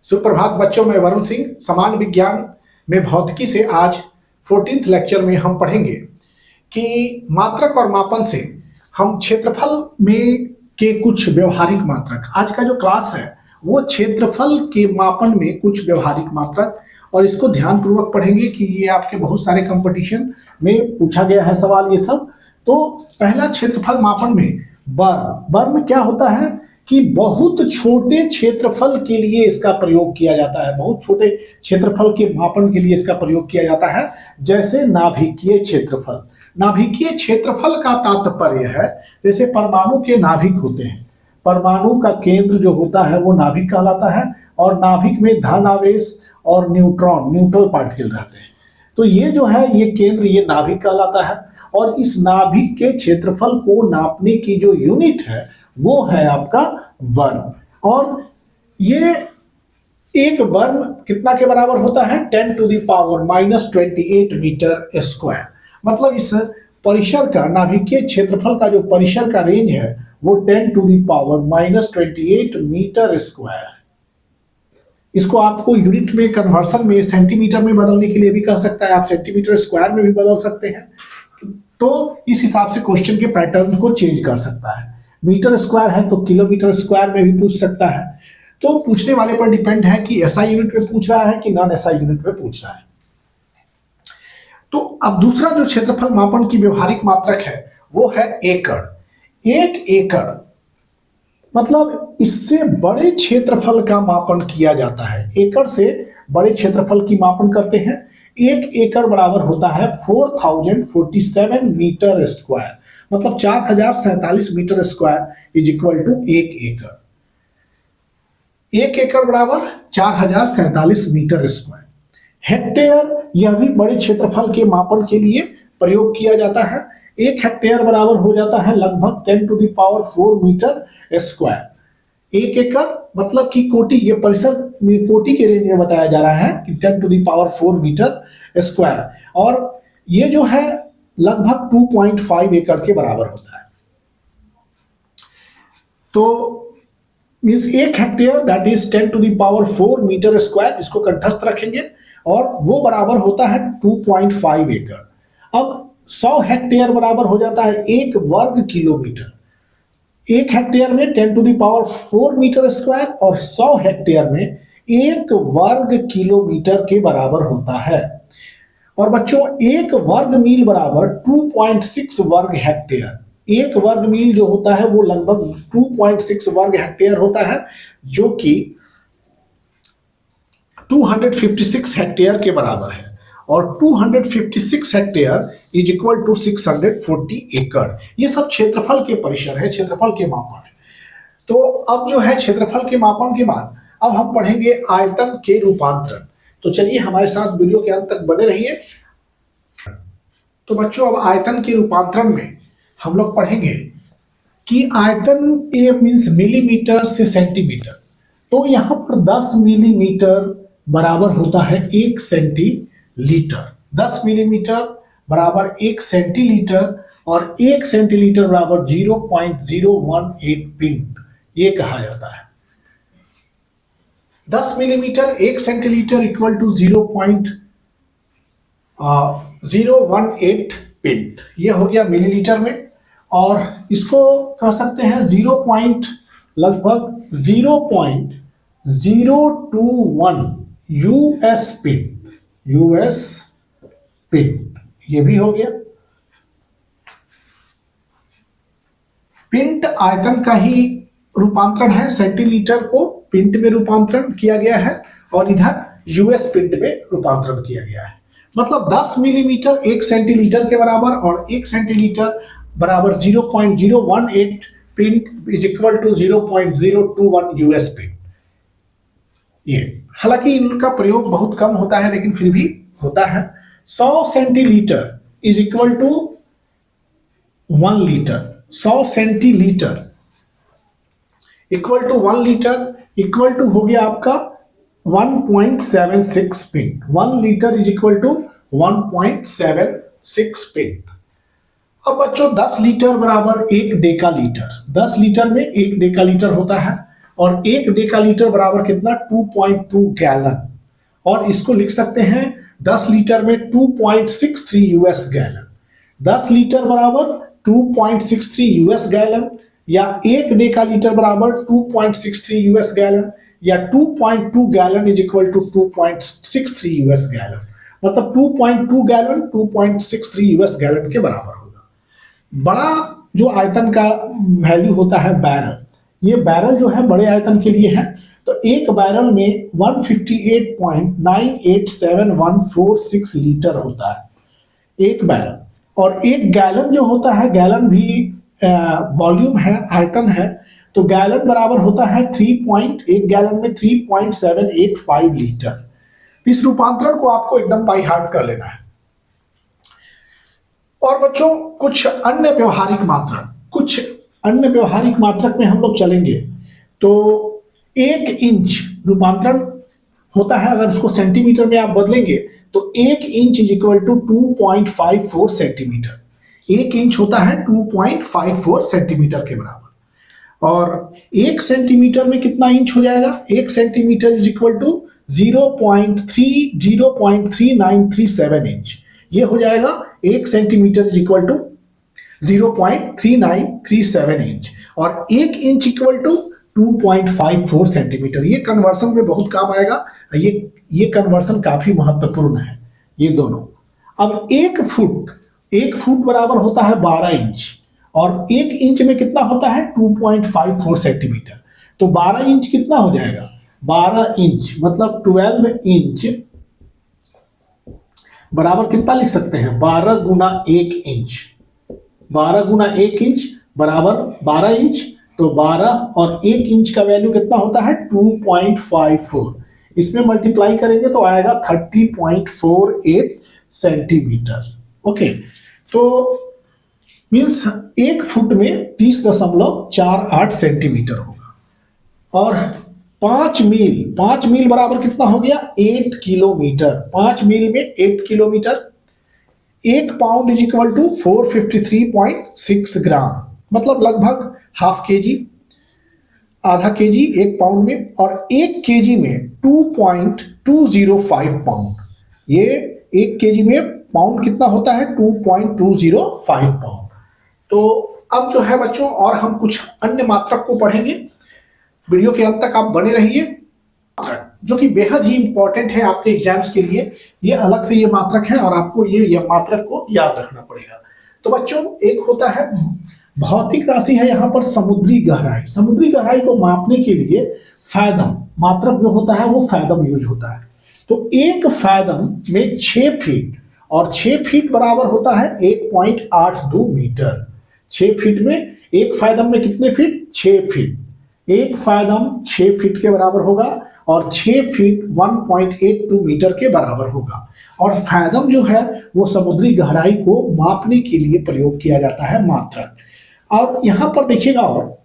सुप्रभात बच्चों, मैं वरुण सिंह। समान विज्ञान में भौतिकी से आज 14th लेक्चर में हम पढ़ेंगे कि मात्रक और मापन से हम क्षेत्रफल में के कुछ व्यवहारिक मात्रक। आज का जो क्लास है वो क्षेत्रफल के मापन में कुछ व्यवहारिक मात्रक, और इसको ध्यान पूर्वक पढ़ेंगे कि ये आपके बहुत सारे कंपटीशन में पूछा गया है सवाल ये सब। तो पहला क्षेत्रफल मापन में वर्म क्या होता है कि बहुत छोटे क्षेत्रफल के लिए इसका प्रयोग किया जाता है। बहुत छोटे क्षेत्रफल के मापन के लिए इसका प्रयोग किया जाता है, जैसे नाभिकीय क्षेत्रफल। नाभिकीय क्षेत्रफल का तात्पर्य है जैसे परमाणु के नाभिक होते हैं, परमाणु का केंद्र जो होता है वो नाभिक कहलाता है, और नाभिक में धन आवेश और न्यूट्रल पार्टिकल रहते हैं। तो ये जो है ये केंद्र, ये नाभिक कहलाता है, और इस नाभिक के क्षेत्रफल को नापने की जो यूनिट है वो है आपका वर्म। और ये एक वर्म कितना के बराबर होता है? 10⁻⁻28 मीटर स्क्वायर। मतलब इस परिसर का, नाभिकीय क्षेत्रफल का जो परिसर का रेंज है वो 10⁻⁻28 मीटर स्क्वायर। इसको आपको यूनिट में कन्वर्सन में सेंटीमीटर में बदलने के लिए भी कह सकता है, आप सेंटीमीटर स्क्वायर में भी बदल सकते हैं। तो इस हिसाब से क्वेश्चन के पैटर्न को चेंज कर सकता है। मीटर स्क्वायर है तो किलोमीटर स्क्वायर में भी पूछ सकता है। तो पूछने वाले पर डिपेंड है कि एसआई यूनिट में पूछ रहा है कि नॉन एसआई यूनिट में पूछ रहा है। तो अब दूसरा जो क्षेत्रफल मापन की व्यवहारिक मात्रक है वो है एकड़। 1 एकड़ मतलब इससे बड़े क्षेत्रफल का मापन किया जाता है। एकड़ से बड़े क्षेत्रफल की मापन करते हैं। 1 एकड़ बराबर होता है 4047 मीटर स्क्वायर। मतलब 4047 metre square is equal to 1 एकड़। 1 एकड़ बराबर 4047 मीटर स्क्वायर। हेक्टेयर, यह भी बड़े क्षेत्रफल के मापन के लिए प्रयोग किया जाता है। 1 हेक्टेयर बराबर हो जाता है लगभग 10⁴ मीटर स्क्वायर। 1 एकड़ मतलब कि कोटि, ये परिसर कोटि के रेंज में बताया जा रहा है कि 10⁴ मीटर स्क्वायर, और ये जो है लगभग 2.5 एकड़ के बराबर होता है। तो means 1 hectare that is 10⁴ metre square, इसको कंठस्थ रखेंगे, और वो बराबर होता है 2.5 एकड़। अब 100 हेक्टेयर बराबर हो जाता है 1 वर्ग किलोमीटर। 1 हेक्टेयर में 10⁴ मीटर स्क्वायर और 100 हेक्टेयर में 1 वर्ग किलोमीटर के बराबर होता है। और बच्चों 1 वर्ग मील बराबर 2.6 वर्ग हेक्टेयर। 1 वर्ग मील जो होता है वो लगभग 2.6 वर्ग हेक्टेयर होता है, जो कि 256 हेक्टेयर के बराबर है। और 256 हेक्टेयर इज इक्वल टू 640 एकड़। ये सब क्षेत्रफल के परिसर है, क्षेत्रफल के मापन है। तो अब जो है क्षेत्रफल के मापन के बाद अब हम पढ़ेंगे आयतन के रूपांतरण। तो चलिए हमारे साथ वीडियो के अंत तक बने रहिए। तो बच्चों अब आयतन के रूपांतरण में हम लोग पढ़ेंगे कि आयतन ए मीन्स मिलीमीटर से सेंटीमीटर। तो यहाँ पर 10 मिलीमीटर बराबर होता है 1 सेंटीलीटर। 10 मिलीमीटर बराबर 1 सेंटीलीटर, और 1 सेंटीलीटर बराबर 0.018 पिंट, ये कहा जाता है। 10 millimetre 1 centilitre equal to 0.018 pint, ये हो गया मिलीलीटर में। और इसको कह सकते हैं लगभग 0.021 यूएस पिंट, ये भी हो गया। पिंट आयतन का ही रूपांतरण है, सेंटीलीटर को पिंट में रूपांतरण किया गया है, और इधर यूएस पिंट में रूपांतरण किया गया है। मतलब 10 मिलीमीटर 1 सेंटीलीटर के बराबर, और 1 सेंटीलीटर बराबर 0.018 pint is equal to 0.021 US pint. ये हालांकि इनका प्रयोग बहुत कम होता है, लेकिन फिर भी होता है। 100 centilitre is equal to 1 litre. 100 centilitre equal to 1 litre equal to हो गया आपका 1.76 pint. 1 litre is equal to 1.76 pint. अब बच्चों 10 लीटर बराबर 1 डेका लीटर। 10 लीटर में 1 डेका लीटर होता है, और 1 डेकालीटर बराबर कितना 2.2 गैलन, और इसको लिख सकते हैं 10 लीटर में 2.63 यूएस गैलन। 10 लीटर बराबर 2.63 यूएस गैलन, या 1 डेकालीटर बराबर 2.63 यूएस गैलन, या 2.2 gallon is equal to 2.63 US gallon. मतलब 2.2 गैलन 2.63 यूएस गैलन के बराबर होगा। बड़ा जो आयतन का वैल्यू होता है बैरल, ये बैरल जो है बड़े आयतन के लिए है, तो एक बैरल में 158.987146 लीटर होता है एक बैरल। और एक गैलन जो होता है, गैलन भी वॉल्यूम है, आयतन है, तो गैलन बराबर होता है 1 गैलन में 3.785 लीटर। इस रूपांतरण को आपको एकदम बाई हार्ट कर लेना है। और बच्चों कुछ अन्य व्यवहारिक मात्रक में हम लोग चलेंगे, तो 1 इंच रूपांतरण होता है, अगर उसको सेंटीमीटर में आप बदलेंगे तो 1 inch is equal to 2.54 centimetre. 1 inch होता है 2.54 सेंटीमीटर के बराबर। और 1 सेंटीमीटर में कितना इंच हो जाएगा? 1 centimetre is equal to 0.3937 inch. ये हो जाएगा 1 centimetre is equal to 0.3937 inch, और 1 इंच इक्वल टू 2.54 सेंटीमीटर। ये कन्वर्सन में बहुत काम आएगा, ये कन्वर्सन काफी महत्वपूर्ण है ये दोनों। अब 1 फुट बराबर होता है 12 इंच, और 1 इंच में कितना होता है 2.54 सेंटीमीटर। तो 12 इंच कितना हो जाएगा? 12 इंच मतलब 12 इंच बराबर कितना लिख सकते हैं? 12 गुना 1 इंच। 12 गुना 1 इंच बराबर 12 इंच, तो 12 और 1 इंच का वैल्यू कितना होता है? 2.54। इसमें मल्टीप्लाई करेंगे तो आएगा 30.48 सेंटीमीटर। ओके, तो मीन्स 1 फुट में 30.48 सेंटीमीटर होगा। और 5 मील बराबर कितना हो गया? 8 किलोमीटर। 5 मील में 8 kilometre. 1 pound is equal to 453.6 gram, मतलब लगभग ½ केजी, आधा केजी 1 पाउंड में, और 1 केजी में 2.205 पाउंड। ये 1 केजी में पाउंड कितना होता है? 2.205 पाउंड। तो अब जो है बच्चों, और हम कुछ अन्य मात्रक को पढ़ेंगे। वीडियो के अंत तक आप बने रहिए, जो कि बेहद ही इंपॉर्टेंट है आपके एग्जाम्स के लिए। ये अलग से ये मात्रक है, और आपको ये मात्रक को याद रखना पड़ेगा। तो बच्चों, एक होता है भौतिक राशि है यहाँ पर समुद्री गहराई। समुद्री गहराई को मापने के लिए फैदम मात्रक जो होता है वो फैदम यूज होता है। तो 1 फैदम में 6 फीट, और 6 फीट बराबर होता है 1.82 मीटर। 6 फीट में 1 फैदम में कितने फीट? 6 फीट। 1 फैदम 6 फीट के बराबर होगा, और 6 फीट 1.82 मीटर के बराबर होगा। और फैदम जो है वो समुद्री गहराई को मापने के लिए प्रयोग किया जाता है मात्रक। और यहां पर देखिएगा, और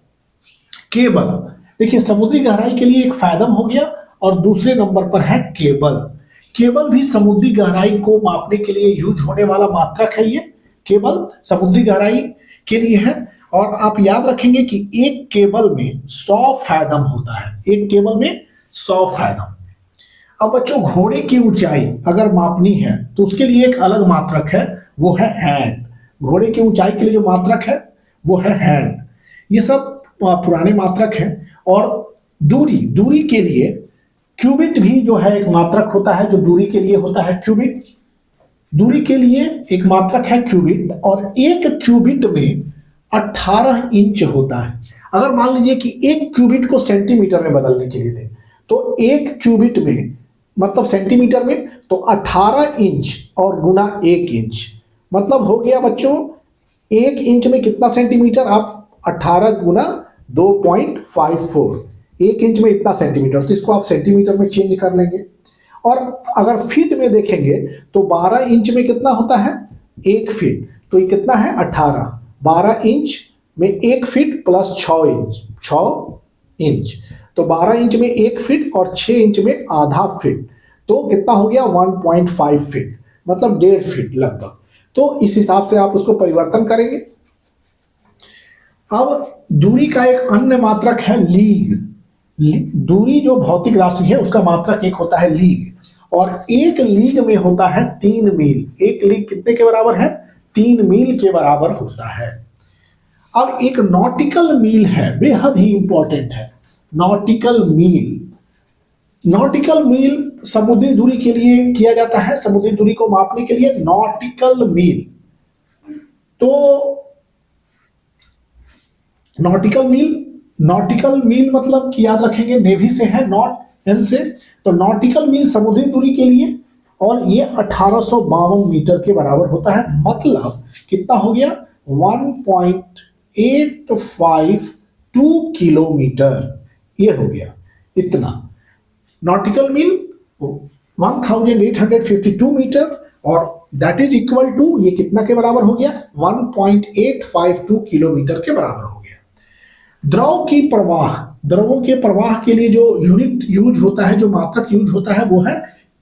केबल, देखिए समुद्री गहराई के लिए 1 फैदम हो गया, और दूसरे नंबर पर है केबल। केबल भी समुद्री गहराई को मापने के लिए यूज होने वाला मात्रक है। ये केबल समुद्री गहराई के लिए है। और आप याद रखेंगे कि 1 केबल में 100 फैदम होता है। 1 केबल में 100 फैदम। अब बच्चों, घोड़े की ऊंचाई अगर मापनी है तो उसके लिए एक अलग मात्रक है, वो है हैंड। घोड़े की ऊंचाई के लिए जो मात्रक है वो है हैंड। ये सब पुराने मात्रक हैं। और दूरी के लिए क्यूबिट भी जो है एक मात्रक होता है, जो दूरी के लिए होता है क्यूबिट। दूरी के लिए एक मात्रक है क्यूबिट, और 1 क्यूबिट में 18 इंच होता है। अगर मान लीजिए कि 1 क्यूबिट को सेंटीमीटर में बदलने के लिए दें, तो 1 क्यूबिट में मतलब सेंटीमीटर में तो 18 इंच और गुना 1 इंच, मतलब हो गया बच्चों 1 इंच में कितना सेंटीमीटर? आप 18 गुना 2.54, 1 इंच में इतना सेंटीमीटर। तो इसको आप सेंटीमीटर में चेंज कर लेंगे। और अगर फीट में देखेंगे तो 12 इंच में कितना होता है? 1 फीट। तो ये कितना है? 18। 12 इंच में 1 फीट प्लस 6 इंच, तो 12 इंच में 1 फीट और 6 इंच में आधा फीट, तो कितना हो गया? 1.5 फीट, मतलब 1.5 फीट लगभग। तो इस हिसाब से आप उसको परिवर्तन करेंगे। अब दूरी का एक अन्य मात्रक है लीग। दूरी जो भौतिक राशि है उसका मात्रक एक होता है लीग, और एक लीग में होता है 3 मील। एक लीग कितने के बराबर है? 3 मील के बराबर होता है। अब एक नॉटिकल मील है, बेहद ही इंपॉर्टेंट है। नॉटिकल मील, नॉटिकल मील समुद्री दूरी के लिए किया जाता है, समुद्री दूरी को मापने के लिए नॉटिकल मील। तो नॉटिकल मील मतलब कि याद रखेंगे नेवी से है, नॉट एन से, तो नॉटिकल मील समुद्री दूरी के लिए, और ये 1852 मीटर के बराबर होता है। मतलब कितना हो गया? 1.852 किलोमीटर, ये हो गया इतना। नॉटिकल मील 1852 मीटर, और दैट इज इक्वल टू, ये कितना के बराबर हो गया? 1.852 किलोमीटर के बराबर हो गया। द्रव की प्रवाह, द्रवों के प्रवाह के लिए जो यूनिट यूज होता है, जो मात्रक यूज होता है, वो है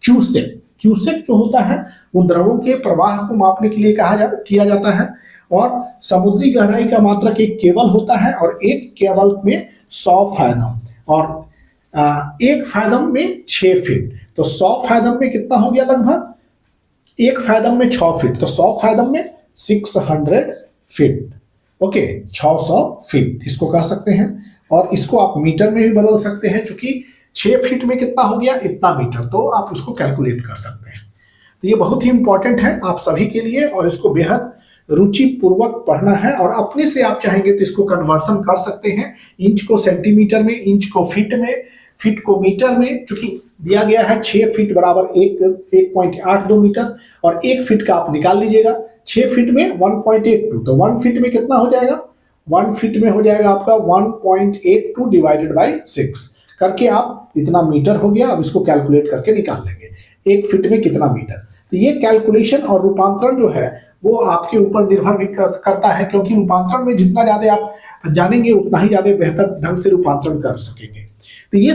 क्यूसेक। क्यूसेक जो होता है वो द्रवों के प्रवाह को मापने के लिए किया जाता है। और समुद्री गहराई का मात्रक एक केबल होता है, और एक केबल में 100 फैथम, और एक फैथम में 6 फीट। तो 100 फैथम में कितना हो गया? लगभग एक फैथम में 6 फीट, तो 100 फैथम में 600 फीट। ओके, 600 फीट इसको कह सकते हैं। और इसको आप मीटर में भी बदल सकते हैं, क्योंकि 6 फीट में कितना हो गया? इतना मीटर, तो आप उसको कैलकुलेट कर सकते हैं। तो ये बहुत ही इंपॉर्टेंट है आप सभी के लिए, और इसको बेहद रुचि पूर्वक पढ़ना है। और अपने से आप चाहेंगे तो इसको कन्वर्सन कर सकते हैं, इंच को सेंटीमीटर में, इंच को फीट में, फीट को मीटर में। चूंकि दिया गया है 6 फीट बराबर 1.82 मीटर, और 1 फीट का आप निकाल लीजिएगा। 6 फीट में 1.82, तो 1 फीट में कितना हो जाएगा? 1 फीट में हो जाएगा आपका 1.82 डिवाइडेड बाई 6 करके आप इतना मीटर हो गया। अब इसको कैलकुलेट करके निकाल लेंगे 1 फीट में कितना मीटर। तो ये कैलकुलेशन और रूपांतरण जो है वो आपके ऊपर निर्भर भी करता है, क्योंकि रूपांतरण में जितना ज्यादा आप जानेंगे उतना ही ज्यादा बेहतर ढंग से रूपांतरण कर सकेंगे। तो ये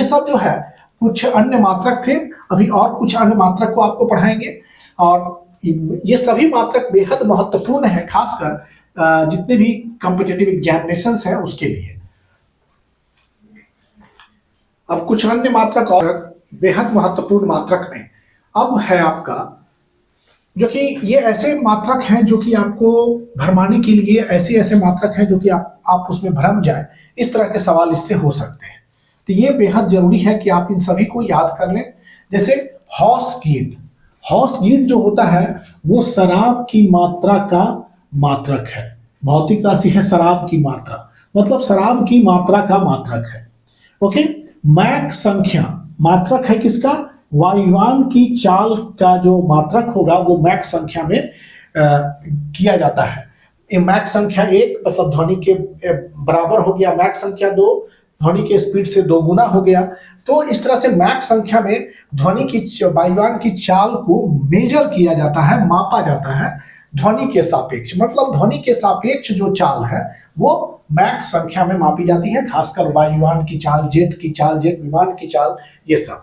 सब जो है कुछ अन्य मात्रक थे। अभी और कुछ अन्य मात्रक को आपको पढ़ाएंगे, और ये सभी मात्रक बेहद महत्वपूर्ण है, खासकर जितने भी कॉम्पिटिटिव एग्जामिनेशंस हैं उसके लिए। अब कुछ अन्य मात्रक और बेहद महत्वपूर्ण मात्रक में अब है आपका, जो कि ये ऐसे मात्रक हैं जो कि आपको भरमाने के लिए, ऐसे मात्रक हैं जो कि आप उसमें भ्रम जाए, इस तरह के सवाल इससे हो सकते हैं। तो ये बेहद जरूरी है कि आप इन सभी को याद कर लें। जैसे हॉस गीट जो होता है वो शराब की मात्रा का मात्रक है। भौतिक राशि है शराब की मात्रा, मतलब शराब की मात्रा का मात्रक है। ओके, मैक संख्या मात्रक है किसका? वायुयान की चाल का जो मात्रक होगा वो मैक संख्या में किया जाता है। मैक संख्या 1 मतलब ध्वनि के बराबर हो गया, मैक संख्या 2 ध्वनि के स्पीड से 2 गुना हो गया। तो इस तरह से मैक संख्या में ध्वनि की, वायुयान की चाल को मेजर किया जाता है, मापा जाता है ध्वनि के सापेक्ष। मतलब ध्वनि के सापेक्ष जो चाल है वो मैक संख्या में मापी जाती है, खासकर वायुयान की चाल, जेट की चाल, जेट विमान की चाल, ये सब।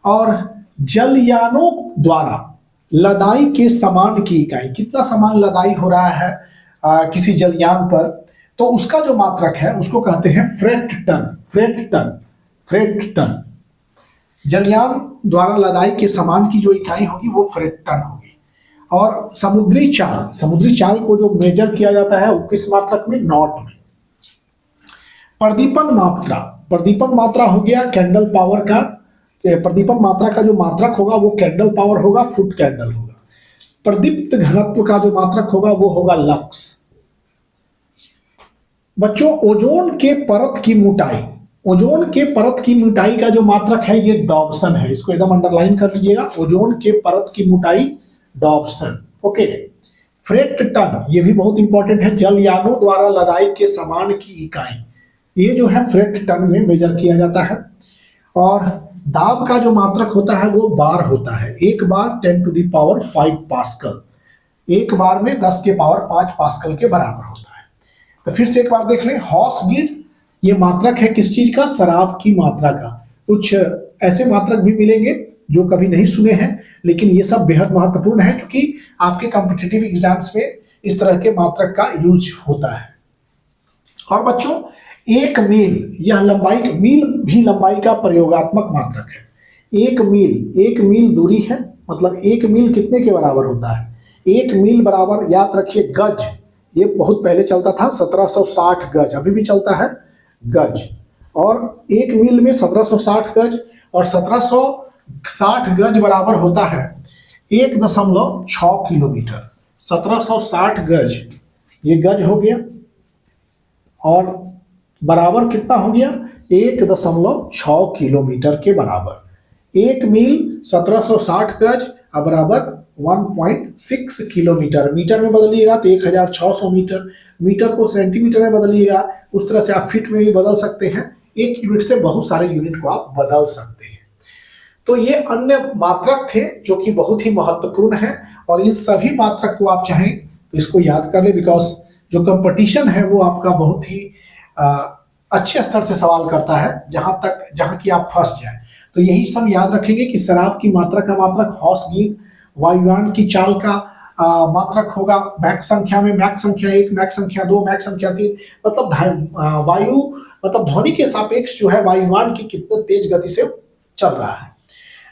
और जलयानों द्वारा लदाई के सामान की इकाई, कितना सामान लदाई हो रहा है किसी जलयान पर, तो उसका जो मात्रक है उसको कहते हैं फ्रेट टन। जलयान द्वारा लदाई के सामान की जो इकाई होगी वो फ्रेट टन होगी। और समुद्री चाल को जो मेजर किया जाता है वो किस मात्रक में? नॉट में। प्रदीपन मात्रा हो गया कैंडल पावर का, प्रदीपन मात्रा का जो मात्रक होगा वो कैंडल पावर होगा, फुट कैंडल होगा। प्रदीप्त घनत्व का जो मात्रक होगा वो होगा लक्स। बच्चों, ओजोन के परत की मोटाई का जो मात्रक है ये डॉब्सन है। इसको एकदम अंडरलाइन कर लीजिएगा, ओजोन के परत की मोटाई डॉब्सन। ओके, फ्रेट टन ये भी बहुत इंपॉर्टेंट है, जलयानों द्वारा लदाई के सामान की इकाई, ये जो है फ्रेट टन में मेजर किया जाता है। और दाब का जो मात्रक होता है वो बार होता है। एक बार 10⁵ पास्कल, एक बार में 10⁵ पास्कल के बराबर होता है। तो फिर से एक बार देख लें, हॉस गीट ये मात्रक है किस चीज का? शराब की मात्रा का। कुछ ऐसे मात्रक भी मिलेंगे जो कभी नहीं सुने हैं, लेकिन ये सब बेहद महत्वपूर्ण है क्योंकि आपके कॉम्पिटिटिव एग्जाम्स में इस तरह के मात्रक का यूज होता है। और बच्चों, एक मील, यह लंबाई, मील भी लंबाई का प्रयोगात्मक मात्रक है। एक मील दूरी है, मतलब एक मील कितने के बराबर होता है? एक मील बराबर, याद रखिए, गज। ये बहुत पहले चलता था, 1760 गज, अभी भी चलता है गज। और एक मील में 1760 गज, और 1760 गज बराबर होता है 1.6 किलोमीटर। 1760 गज, ये गज हो गया, और बराबर कितना हो गया? 1.6 किलोमीटर के बराबर। एक मील 1760 गज और बराबर 1.6 किलोमीटर। मीटर में बदलिएगा तो 1600 मीटर, मीटर को सेंटीमीटर में बदलिएगा, उस तरह से आप फीट में भी बदल सकते हैं। एक यूनिट से बहुत सारे यूनिट को आप बदल सकते हैं। तो ये अन्य मात्रक थे जो कि बहुत ही महत्वपूर्ण है, और इन सभी मात्रक को आप चाहें तो इसको याद कर ले, बिकॉज जो कंपटीशन है वो आपका बहुत ही अच्छे स्तर से सवाल करता है, जहां की आप फंस जाए। तो यही सब याद रखेंगे कि शराब की मात्रा का मात्रक हॉस गिन, वायुयान की चाल का मात्रक होगा मैक संख्या में, मैक संख्या 1, मैक संख्या 2, मैक संख्या 3, मतलब वायु, मतलब ध्वनि के सापेक्ष जो है वायुयान की कितने तेज गति से चल रहा है।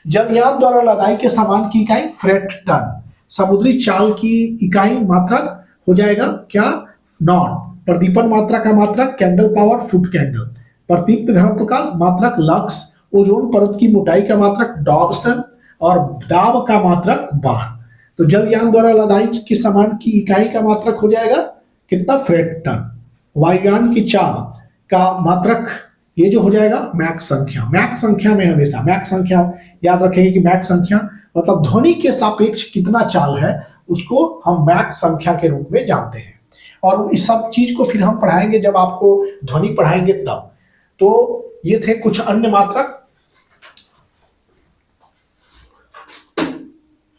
जलयान द्वारा लदाई के सामान की इकाई फ्रेट टन। समुद्री चाल की इकाई मात्रक हो जाएगा क्या? नॉट। प्रदीपन मात्रा का मात्रक कैंडल पावर, फुट कैंडल। प्रदीप्त घनत्व का मात्रक लक्स। ओजोन परत की मोटाई का मात्रक डॉबसन, और दाब का मात्रक बार। तो जलयान द्वारा लदाई के सामान की इकाई का मात्रक हो जाएगा कितना? Freight ton. वायुयान की चाल का मात्रक ये जो हो जाएगा मैक संख्या। मैक संख्या में हमेशा मैक संख्या याद रखेंगे कि मैक संख्या मतलब ध्वनि के सापेक्ष कितना चाल है, उसको हम मैक संख्या के रूप में जानते हैं। और इस सब चीज को फिर हम पढ़ाएंगे जब आपको ध्वनि पढ़ाएंगे तब। तो ये थे कुछ अन्य मात्रक,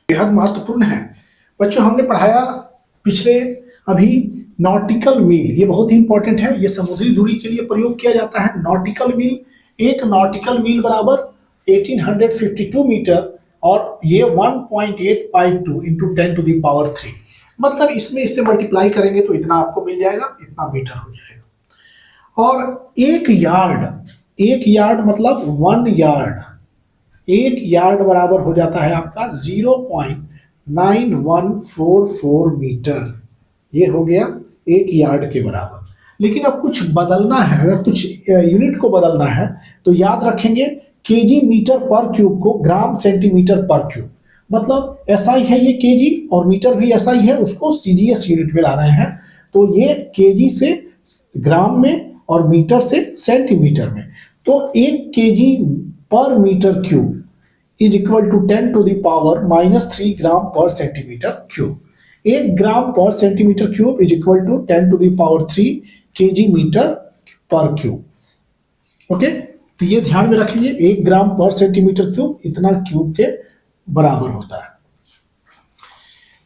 बेहद महत्वपूर्ण है। बच्चों हमने पढ़ाया पिछले अभी नॉटिकल मील, ये बहुत ही इंपॉर्टेंट है, ये समुद्री दूरी के लिए प्रयोग किया जाता है। नॉटिकल मील, एक नॉटिकल मील बराबर 1852 मीटर, और ये 1.852 इंटू 10⁻³ मतलब इसमें इससे मल्टीप्लाई करेंगे तो इतना आपको मिल जाएगा, इतना मीटर हो जाएगा। और एक यार्ड मतलब 1 यार्ड, एक यार्ड बराबर हो जाता है आपका 0.9144 मीटर। ये हो गया एक यार्ड के बराबर। लेकिन अब कुछ बदलना है, अगर कुछ यूनिट को बदलना है तो याद रखेंगे केजी मीटर पर क्यूब को ग्राम सेंटीमीटर पर क्यूब, मतलब एसआई है ये केजी, और मीटर भी एसआई है, उसको सीजीएस यूनिट में ला रहे हैं। तो ये केजी से ग्राम में और मीटर से सेंटीमीटर में। तो 1 केजी पर metre cube is equal to 10⁻³ gram पर सेंटीमीटर क्यूब। 1 ग्राम पर centimetre cube is equal to 10⁻³ kg metre पर क्यूब। ओके, तो ये ध्यान में रखिए, 1 ग्राम पर सेंटीमीटर क्यूब इतना क्यूब के बराबर होता है।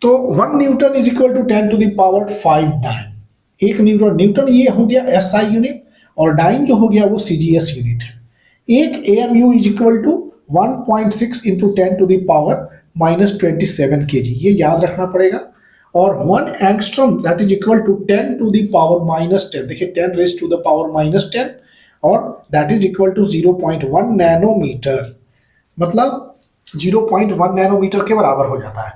तो 1 newton is equal to 10⁵ dyne. 1 newton ये हो गया एसआई यूनिट, और डाइन जो हो गया वो सीजीएस यूनिट है। 1 AMU is equal to 1.6 into 10⁻⁻27 kg, ये याद रखना पड़ेगा। और 1 angstrom that is equal to 10⁻⁻10, देखिए 10⁻⁻10, और that is equal to 0.1 nanometre, मतलब 0.1 नैनोमीटर के बराबर हो जाता है।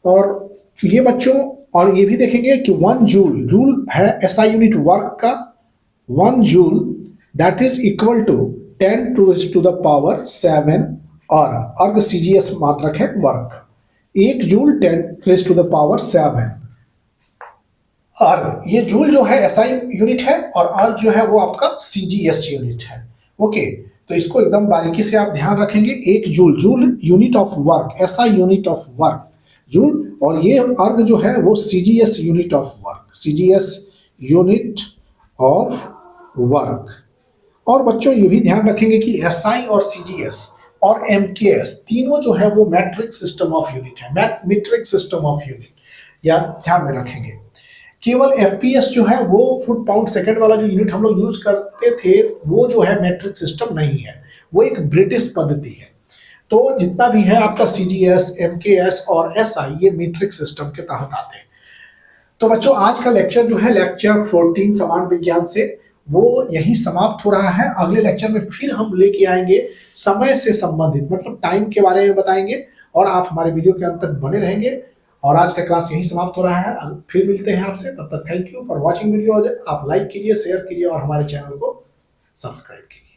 और ये बच्चों, और ये भी देखेंगे कि 1 जूल है एसआई यूनिट वर्क का। 1 joule that is equal to 10⁻⁷, और अर्ग सीजीएस मात्रक है वर्क। 1 जूल 10⁻⁷, अर्ग, ये जूल जो है एसआई यूनिट है, और अर्ग जो है वो आपका सीजीएस यूनिट है। ओके, तो इसको एकदम बारीकी से आप ध्यान रखेंगे। 1 joule unit of work, SI unit of work joule, और ये अर्ग जो है वो CGS unit of work, CGS unit of work. और बच्चों ये भी ध्यान रखेंगे कि एसआई और सीजीएस और एमकेएस तीनों जो है वो मैट्रिक सिस्टम ऑफ यूनिट है, मीट्रिक सिस्टम ऑफ यूनिट, या ध्यान में रखेंगे। केवल एफपीएस जो है वो फुट पाउंड सेकंड वाला जो यूनिट हम लोग यूज करते थे वो जो है मैट्रिक सिस्टम नहीं है, वो एक ब्रिटिश पद्धति है। तो जितना भी है आपका सीजीएस, एमकेएस और एसआई, ये मीट्रिक सिस्टम के तहत आते हैं। तो बच्चों आज का लेक्चर जो है लेक्चर 14 समान विज्ञान से, वो यहीं समाप्त हो रहा है। अगले लेक्चर में फिर हम लेके आएंगे समय से संबंधित, मतलब टाइम के बारे में बताएंगे, और आप हमारे वीडियो के अंत तक बने रहेंगे। और आज का क्लास यहीं समाप्त हो रहा है। फिर मिलते हैं आपसे, तब तक thank you for watching video. आप लाइक कीजिए, शेयर कीजिए और हमारे चैनल को सब्सक्राइब कीजिए।